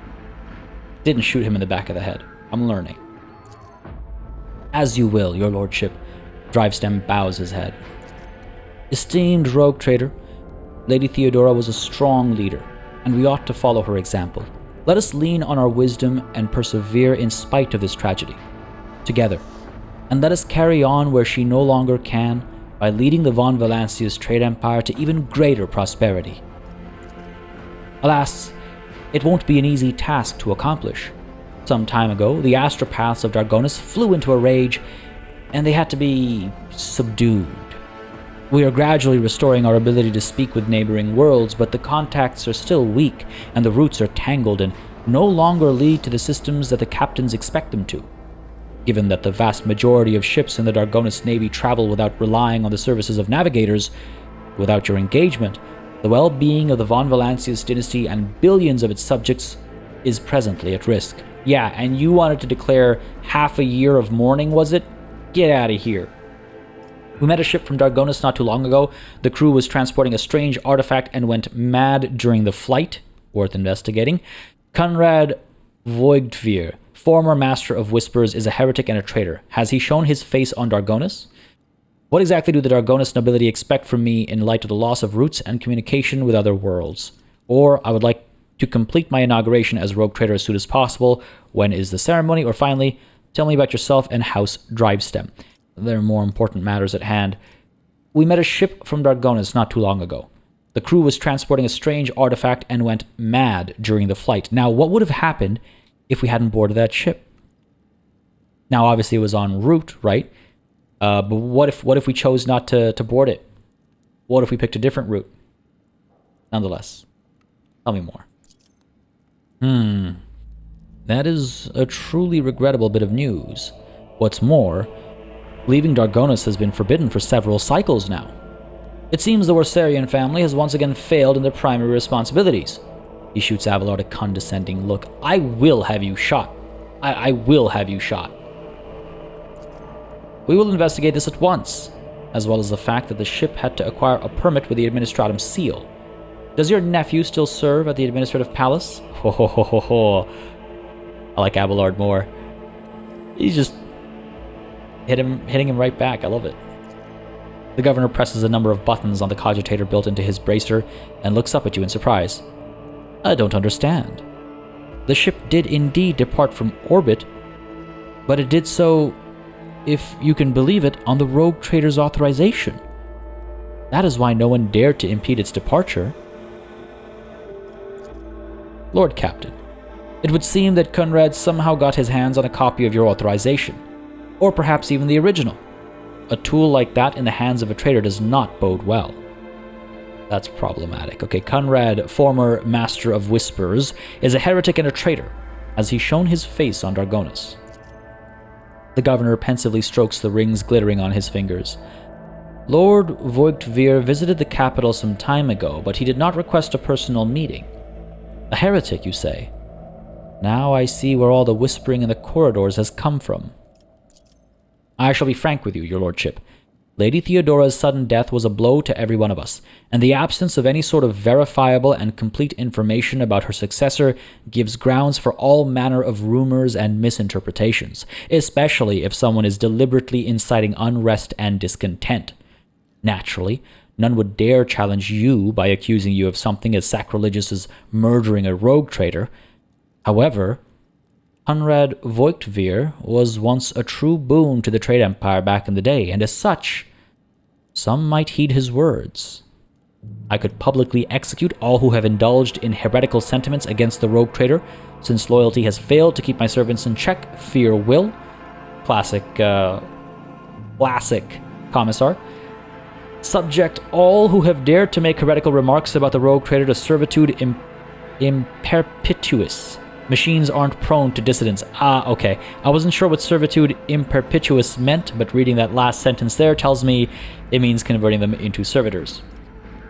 Didn't shoot him in the back of the head. I'm learning. As you will, your lordship. Drivestem bows his head. Esteemed rogue trader, Lady Theodora was a strong leader, and we ought to follow her example. Let us lean on our wisdom and persevere in spite of this tragedy. Together. And let us carry on where she no longer can by leading the von Valancius trade empire to even greater prosperity. Alas, it won't be an easy task to accomplish. Some time ago, the astropaths of Dargonus flew into a rage, and they had to be subdued. We are gradually restoring our ability to speak with neighboring worlds, but the contacts are still weak, and the roots are tangled and no longer lead to the systems that the captains expect them to. Given that the vast majority of ships in the Dargonus Navy travel without relying on the services of navigators, without your engagement, the well-being of the von Valancius dynasty and billions of its subjects is presently at risk. Yeah, and you wanted to declare half a year of mourning, was it? Get out of here. We met a ship from Dargonus not too long ago. The crew was transporting a strange artifact and went mad during the flight. Worth investigating. Conrad Voigtveer, former Master of Whispers, is a heretic and a traitor. Has he shown his face on Dargonus? What exactly do the Dargonus nobility expect from me in light of the loss of roots and communication with other worlds? Or I would like to complete my inauguration as rogue trader as soon as possible. When is the ceremony? Or finally, tell me about yourself and House Drivestem. There are more important matters at hand. We met a ship from Dargonus not too long ago. The crew was transporting a strange artifact and went mad during the flight. Now, what would have happened if we hadn't boarded that ship? Now, obviously, it was en route, right? But what if we chose not to board it? What if we picked a different route? Nonetheless, tell me more. That is a truly regrettable bit of news. What's more, leaving Dargonus has been forbidden for several cycles now. It seems the Worsarian family has once again failed in their primary responsibilities. He shoots Abelard a condescending look. I will have you shot. I will have you shot. We will investigate this at once, as well as the fact that the ship had to acquire a permit with the Administratum seal. Does your nephew still serve at the Administrative Palace? Ho ho ho ho ho. I like Abelard more. He's just hitting him right back. I love it. The governor presses a number of buttons on the cogitator built into his bracer and looks up at you in surprise. I don't understand. The ship did indeed depart from orbit, but it did so, if you can believe it, on the rogue trader's authorization. That is why no one dared to impede its departure. Lord Captain, it would seem that Conrad somehow got his hands on a copy of your authorization, or perhaps even the original. A tool like that in the hands of a traitor does not bode well. That's problematic. Okay, Conrad, former Master of Whispers, is a heretic and a traitor. Has he shown his face on Dargonus? The governor pensively strokes the rings glittering on his fingers. Lord Voigtveer visited the capital some time ago, but he did not request a personal meeting. A heretic, you say? Now I see where all the whispering in the corridors has come from. I shall be frank with you, your lordship. Lady Theodora's sudden death was a blow to every one of us, and the absence of any sort of verifiable and complete information about her successor gives grounds for all manner of rumors and misinterpretations, especially if someone is deliberately inciting unrest and discontent. Naturally, none would dare challenge you by accusing you of something as sacrilegious as murdering a rogue trader. However, Conrad Voigtveer was once a true boon to the trade empire back in the day, and as such, some might heed his words. I could publicly execute all who have indulged in heretical sentiments against the rogue trader, since loyalty has failed to keep my servants in check. Fear will. Classic Commissar. Subject all who have dared to make heretical remarks about the rogue trader to servitude in perpetuis. Machines aren't prone to dissidence. Ah, okay. I wasn't sure what servitude imperpetuous meant, but reading that last sentence there tells me it means converting them into servitors.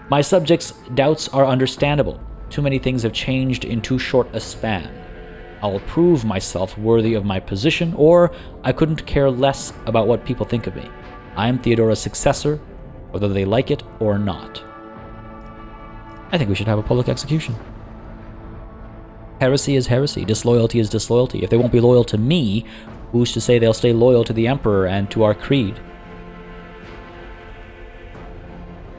My subjects' doubts are understandable. Too many things have changed in too short a span. I'll prove myself worthy of my position, or I couldn't care less about what people think of me. I am Theodora's successor, whether they like it or not. I think we should have a public execution. Heresy is heresy. Disloyalty is disloyalty. If they won't be loyal to me, who's to say they'll stay loyal to the Emperor and to our creed?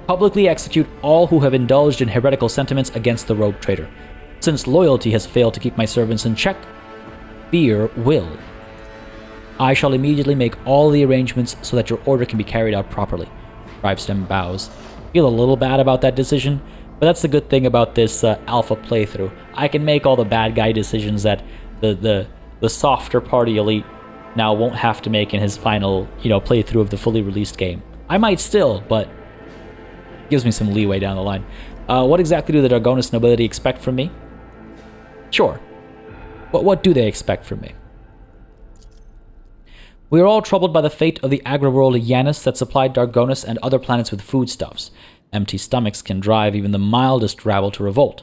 Publicly execute all who have indulged in heretical sentiments against the rogue traitor. Since loyalty has failed to keep my servants in check, fear will. I shall immediately make all the arrangements so that your order can be carried out properly. Drivestem bows. Feel a little bad about that decision, but that's the good thing about this alpha playthrough. I can make all the bad guy decisions that the softer party elite now won't have to make in his final, playthrough of the fully released game. I might still, but it gives me some leeway down the line. What exactly do the Dargonus nobility expect from me? Sure. But what do they expect from me? We are all troubled by the fate of the agri-world Janus that supplied Dargonus and other planets with foodstuffs. Empty stomachs can drive even the mildest rabble to revolt.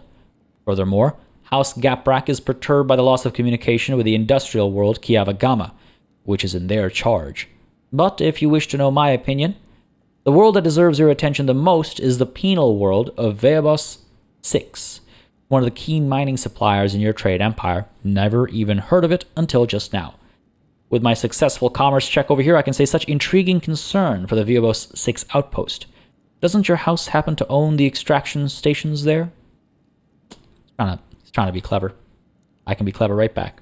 Furthermore, House Gaprak is perturbed by the loss of communication with the industrial world Kiavagama, which is in their charge. But if you wish to know my opinion, the world that deserves your attention the most is the penal world of Veabos 6, one of the key mining suppliers in your trade empire. Never even heard of it until just now. With my successful commerce check over here, I can say such intriguing concern for the Veabos 6 outpost. Doesn't your house happen to own the extraction stations there? He's trying to be clever. I can be clever right back.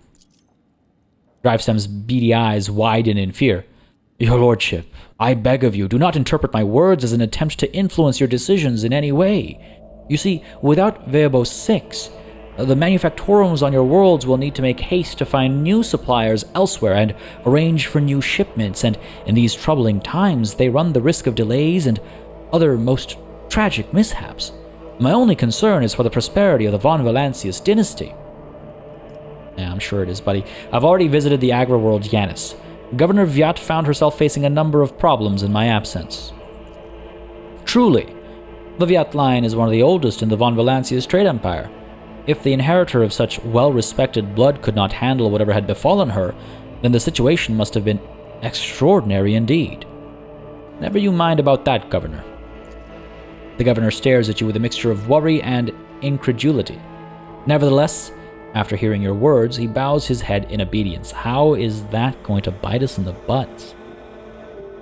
Drivestem's beady eyes widen in fear. Your lordship, I beg of you, do not interpret my words as an attempt to influence your decisions in any way. You see, without Veabos 6, the manufactorums on your worlds will need to make haste to find new suppliers elsewhere and arrange for new shipments, and in these troubling times, they run the risk of delays and other most tragic mishaps. My only concern is for the prosperity of the von Valancius dynasty. Yeah, I'm sure it is, buddy. I've already visited the agri-world Janus. Governor Viat found herself facing a number of problems in my absence. Truly, the Viat line is one of the oldest in the von Valancius trade empire. If the inheritor of such well-respected blood could not handle whatever had befallen her, then the situation must have been extraordinary indeed. Never you mind about that, Governor. The governor stares at you with a mixture of worry and incredulity. Nevertheless, after hearing your words, he bows his head in obedience. How is that going to bite us in the butt?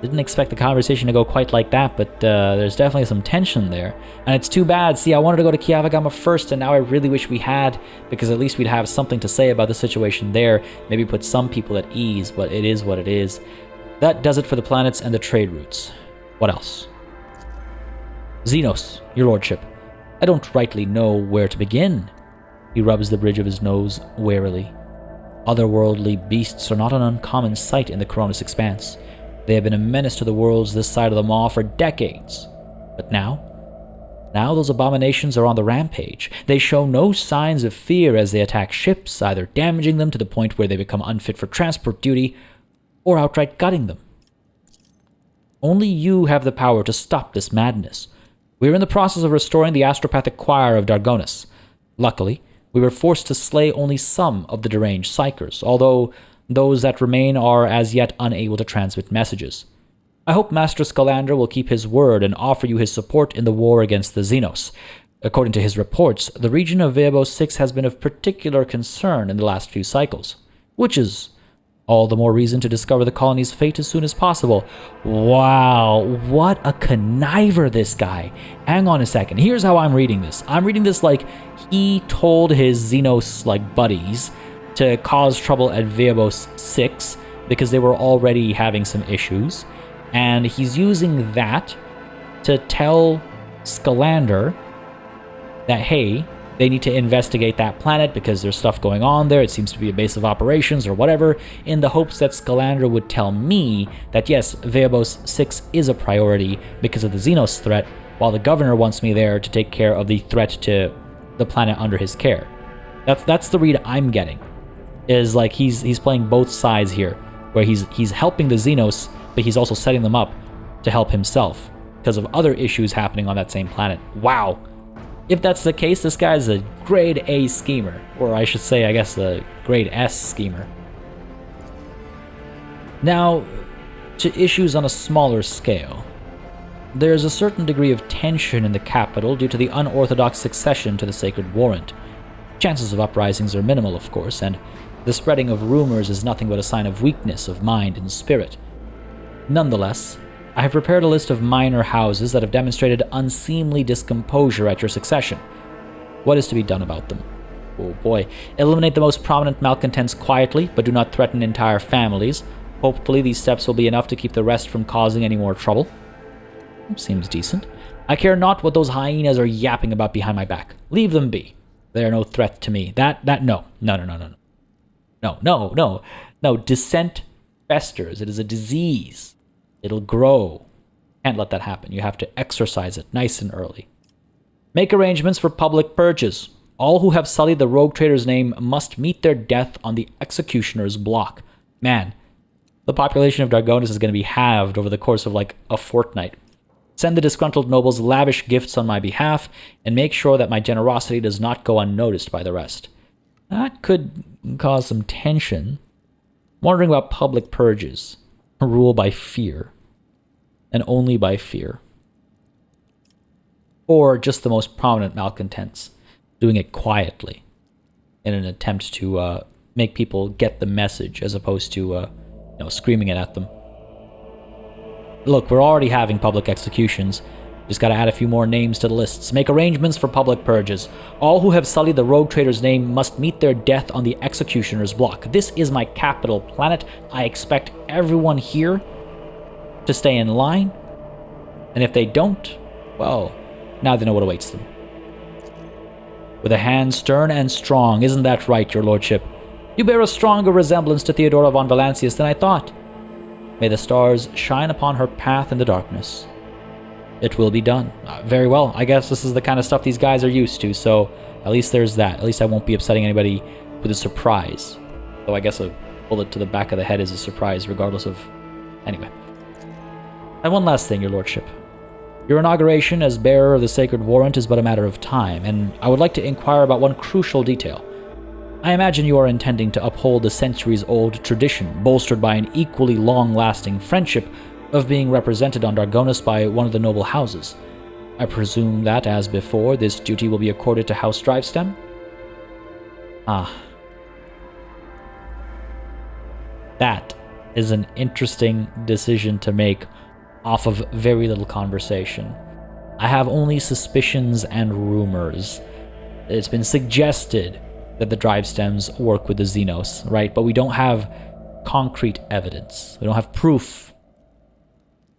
Didn't expect the conversation to go quite like that, but there's definitely some tension there. And it's too bad. See, I wanted to go to Kiavagama first, and now I really wish we had, because at least we'd have something to say about the situation there. Maybe put some people at ease, but it is what it is. That does it for the planets and the trade routes. What else? Xenos, your lordship. I don't rightly know where to begin. He rubs the bridge of his nose warily. Otherworldly beasts are not an uncommon sight in the Cronus expanse. They have been a menace to the worlds this side of the Maw for decades. But now those abominations are on the rampage. They show no signs of fear as they attack ships, either damaging them to the point where they become unfit for transport duty, or outright gutting them. Only you have the power to stop this madness. We are in the process of restoring the astropathic choir of Dargonus. Luckily, we were forced to slay only some of the deranged psychers, although those that remain are as yet unable to transmit messages. I hope Master Scalander will keep his word and offer you his support in the war against the Xenos. According to his reports, the region of Veabos 6 has been of particular concern in the last few cycles, which is all the more reason to discover the colony's fate as soon as possible. Wow, what a conniver this guy. Hang on a second. Here's how I'm reading this. I'm reading this like he told his Xenos buddies to cause trouble at Veabos 6 because they were already having some issues. And he's using that to tell Scalander that, hey, they need to investigate that planet because there's stuff going on there. It seems to be a base of operations or whatever, in the hopes that Scalander would tell me that, yes, Veabos 6 is a priority because of the Xenos threat, while the governor wants me there to take care of the threat to the planet under his care. That's the read I'm getting. is like he's playing both sides here, where he's helping the Xenos, but he's also setting them up to help himself because of other issues happening on that same planet. Wow. If that's the case, this guy's a grade A schemer, or I should say, I guess, a grade S schemer. Now, to issues on a smaller scale. There's a certain degree of tension in the capital due to the unorthodox succession to the Sacred Warrant. Chances of uprisings are minimal, of course, and the spreading of rumors is nothing but a sign of weakness of mind and spirit. Nonetheless, I have prepared a list of minor houses that have demonstrated unseemly discomposure at your succession. What is to be done about them? Oh boy. Eliminate the most prominent malcontents quietly, but do not threaten entire families. Hopefully these steps will be enough to keep the rest from causing any more trouble. Seems decent. I care not what those hyenas are yapping about behind my back. Leave them be. They are no threat to me. No. No, dissent festers. It is a disease. It'll grow. Can't let that happen. You have to exorcise it nice and early. Make arrangements for public purges. All who have sullied the rogue trader's name must meet their death on the executioner's block. Man, the population of Dargonus is going to be halved over the course of like a fortnight. Send the disgruntled nobles lavish gifts on my behalf, and make sure that my generosity does not go unnoticed by the rest. That could cause some tension. Wondering about public purges. Rule by fear. And only by fear. Or just the most prominent malcontents. Doing it quietly. In an attempt to make people get the message, as opposed to screaming it at them. Look, we're already having public executions. Just gotta add a few more names to the lists. Make arrangements for public purges. All who have sullied the rogue trader's name must meet their death on the executioner's block. This is my capital planet. I expect everyone here to stay in line. And if they don't, well, now they know what awaits them. With a hand stern and strong, isn't that right, your lordship? You bear a stronger resemblance to Theodora von Valancius than I thought. May the stars shine upon her path in the darkness. It will be done. Very well. I guess this is the kind of stuff these guys are used to, so at least there's that. At least I won't be upsetting anybody with a surprise. Though I guess a bullet to the back of the head is a surprise, regardless of... Anyway. And one last thing, your lordship. Your inauguration as bearer of the Sacred Warrant is but a matter of time, and I would like to inquire about one crucial detail. I imagine you are intending to uphold the centuries-old tradition, bolstered by an equally long-lasting friendship, of being represented on Dargonus by one of the noble houses. I presume that, as before, this duty will be accorded to House Drivestem? Ah. That is an interesting decision to make off of very little conversation. I have only suspicions and rumors. It's been suggested that the Drivestems work with the Xenos, right? But we don't have concrete evidence. We don't have proof.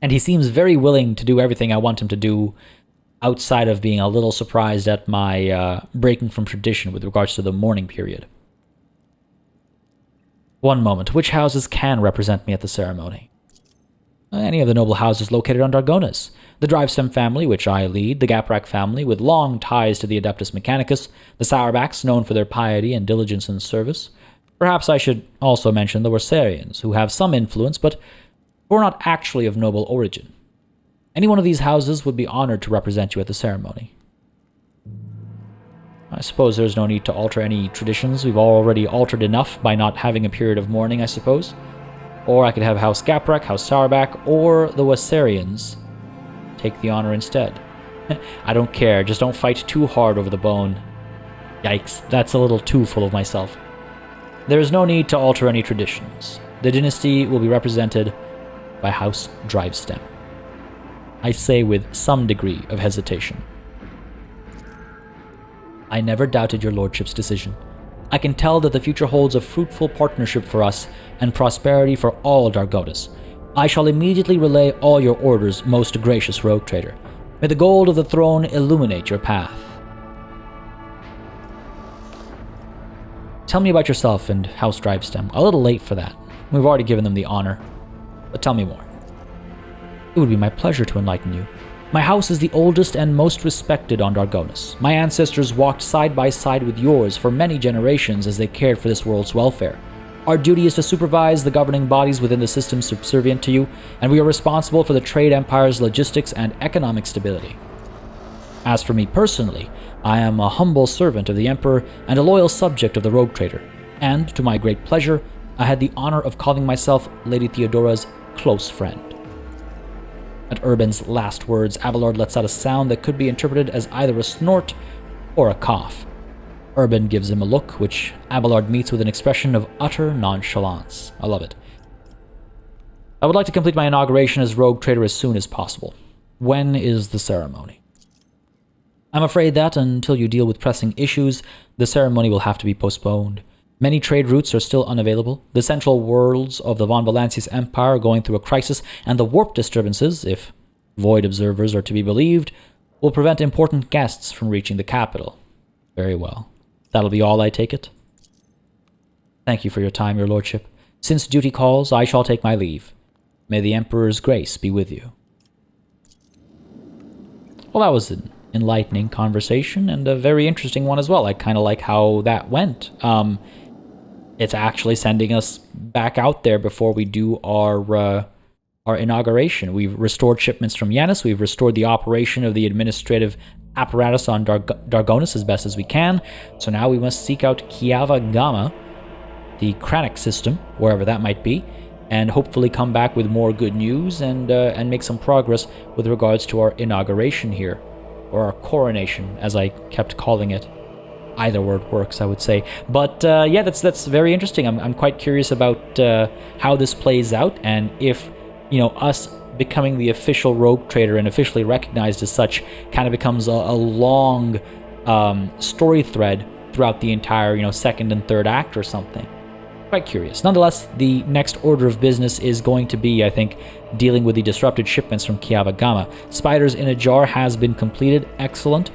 And he seems very willing to do everything I want him to do, outside of being a little surprised at my breaking from tradition with regards to the mourning period. One moment. Which houses can represent me at the ceremony? Any of the noble houses located on Dargonus. The Drivestem family, which I lead, the Gaprak family, with long ties to the Adeptus Mechanicus, the Sourbacs, known for their piety and diligence in service. Perhaps I should also mention the Warsarians, who have some influence, but who are not actually of noble origin. Any one of these houses would be honored to represent you at the ceremony. I suppose there's no need to alter any traditions. We've already altered enough by not having a period of mourning, I suppose. Or I could have House Gaprak, House Sourback, or the Warsarians take the honor instead. I don't care, just don't fight too hard over the bone. Yikes, that's a little too full of myself. There is no need to alter any traditions. The dynasty will be represented by House Drivestem. I say with some degree of hesitation. I never doubted your lordship's decision. I can tell that the future holds a fruitful partnership for us and prosperity for all Dargonus. I shall immediately relay all your orders, most gracious rogue trader. May the gold of the throne illuminate your path. Tell me about yourself and House Drivestem. A little late for that. We've already given them the honor. But tell me more. It would be my pleasure to enlighten you. My house is the oldest and most respected on Dargonus. My ancestors walked side by side with yours for many generations as they cared for this world's welfare. Our duty is to supervise the governing bodies within the systems subservient to you, and we are responsible for the trade empire's logistics and economic stability. As for me personally, I am a humble servant of the Emperor and a loyal subject of the Rogue Trader, and, to my great pleasure, I had the honor of calling myself Lady Theodora's close friend. At Urban's last words, Abelard lets out a sound that could be interpreted as either a snort or a cough. Urban gives him a look, which Abelard meets with an expression of utter nonchalance. I love it. I would like to complete my inauguration as Rogue Trader as soon as possible. When is the ceremony? I'm afraid that, until you deal with pressing issues, the ceremony will have to be postponed. Many trade routes are still unavailable. The central worlds of the Von Valancius Empire are going through a crisis, and the warp disturbances, if void observers are to be believed, will prevent important guests from reaching the capital. Very well. That'll be all, I take it? Thank you for your time, your lordship. Since duty calls, I shall take my leave. May the Emperor's grace be with you. Well, that was an enlightening conversation, and a very interesting one as well. I kind of like how that went. It's actually sending us back out there before we do our inauguration. We've restored shipments from Yanis. We've restored the operation of the administrative apparatus on Dargonus as best as we can. So now we must seek out Kiava Gamma, the Kranich system, wherever that might be, and hopefully come back with more good news and make some progress with regards to our inauguration here, or our coronation, as I kept calling it. Either word works, I would say. But yeah, that's very interesting. I'm quite curious about how this plays out, and if, us becoming the official Rogue Trader and officially recognized as such kind of becomes a long story thread throughout the entire, second and third act or something. Quite curious. Nonetheless, the next order of business is going to be, I think, dealing with the disrupted shipments from Kiava Gamma. Spiders in a Jar has been completed. Excellent.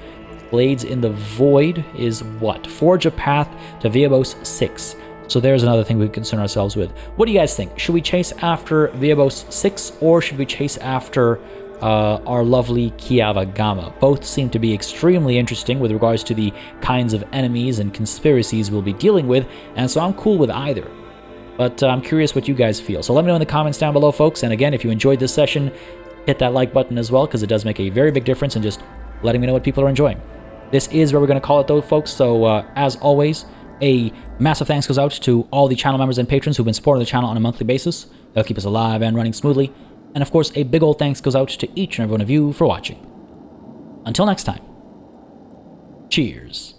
Blades in the Void is what? Forge a path to Viabos 6. So there's another thing we concern ourselves with. What do you guys think? Should we chase after Viabos 6, or should we chase after our lovely Kiava Gamma? Both seem to be extremely interesting with regards to the kinds of enemies and conspiracies we'll be dealing with, and so I'm cool with either. But I'm curious what you guys feel. So let me know in the comments down below, folks. And again, if you enjoyed this session, hit that like button as well, because it does make a very big difference in just letting me know what people are enjoying. This is where we're going to call it, though, folks. So, as always, a massive thanks goes out to all the channel members and patrons who've been supporting the channel on a monthly basis. They'll keep us alive and running smoothly. And, of course, a big old thanks goes out to each and every one of you for watching. Until next time, cheers.